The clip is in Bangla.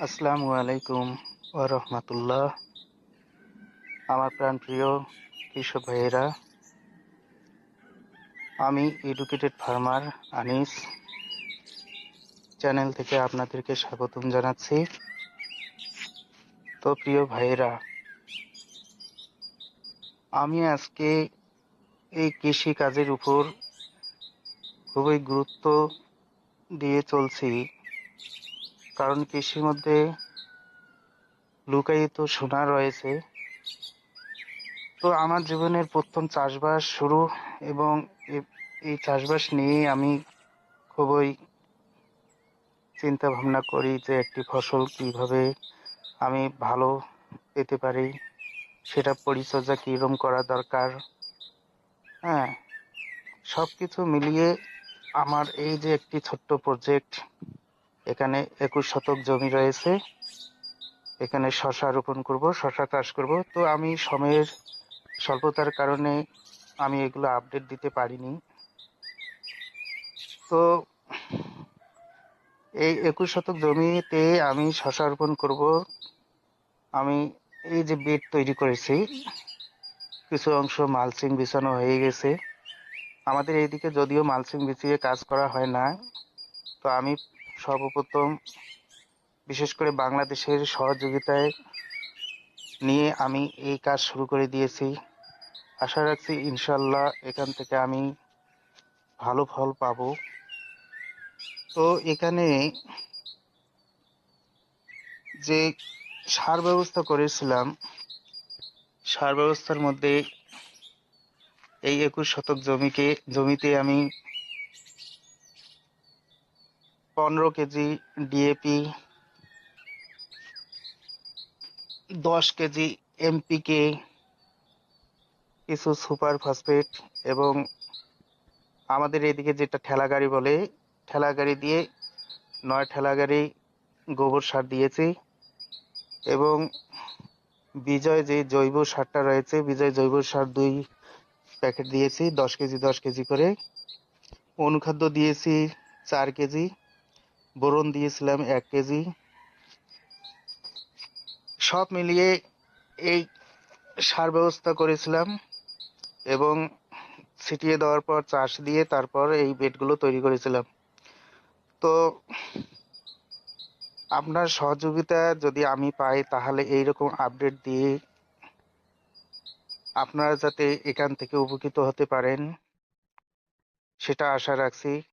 আসসালামু আলাইকুম ওয়া রাহমাতুল্লাহ। আমার প্রাণপ্রিয় কৃষক ভাইয়েরা, আমি এডুকেটেড ফার্মার আনিস চ্যানেল থেকে আপনাদেরকে স্বাগতম জানাচ্ছি। তো প্রিয় ভাইয়েরা, আমি আজকে এই কৃষি কাজের উপর খুবই গুরুত্ব দিয়ে চলছি, কারণ কৃষির মধ্যে লুকায়িত সোনা রয়েছে। তো আমার জীবনের প্রথম চাষবাস শুরু, এবং এই চাষবাস নিয়ে আমি খুবই চিন্তা ভাবনা করি যে একটি ফসল কিভাবে আমি ভালো পেতে পারি, সেটা পরিচর্যা কিরকম করা দরকার। হ্যাঁ, সবকিছু মিলিয়ে আমার এই যে একটি ছোট্ট প্রজেক্ট, এখানে 21 শতক জমি রয়েছে। এখানে শশা রোপণ করব, শশা চাষ করব। তো আমি সময়ের স্বল্পতার কারণে আমি এগুলো আপডেট দিতে পারিনি। তো এই 21 শতক জমিতে আমি শশা রোপণ করব। আমি এই যে বেড তৈরি করেছি, কিছু অংশ মালচিং বিছানো হয়ে গেছে। আমাদের এইদিকে যদিও মালচিং বিছিয়ে কাজ করা হয় না, তো আমি সর্বপ্রথম বিশেষ করে বাংলাদেশের সহযোগিতায় নিয়ে আমি এই কাজ শুরু করে দিয়েছি। আশা রাখছি ইনশাল্লাহ এখান থেকে আমি ভালো ফল পাবো। তো এখানে যে সার ব্যবস্থা করেছিলাম, সার ব্যবস্থার মধ্যে এই 21 শতক জমিতে আমি 15 কেজি ডিএপি, 10 কেজি এমপিকে, কিছু সুপার ফসফেট, এবং আমাদের এদিকে যেটা ঠেলা গাড়ি বলে, ঠেলা গাড়ি দিয়ে 9 ঠেলা গাড়ি গোবর সার দিয়েছি। এবং বিজয় যে জৈব সারটা রয়েছে, বিজয় জৈব সার 2 প্যাকেট দিয়েছি, 10 কেজি 10 কেজি করে। অনুখাদ্য দিয়েছি 4 কেজি, বোরন দিয়েছিলাম 1 কেজি। সব মিলিয়ে এই সার ব্যবস্থা করেছিলাম, এবং ছিটিয়ে দেওয়ার পর চাষ দিয়ে তারপর এই বেডগুলো তৈরি করেছিলাম। তো আপনার সহযোগিতা যদি আমি পাই, তাহলে এইরকম আপডেট দিয়ে আপনারা যাতে এখান থেকে উপকৃত হতে পারেন, সেটা আশা রাখছি।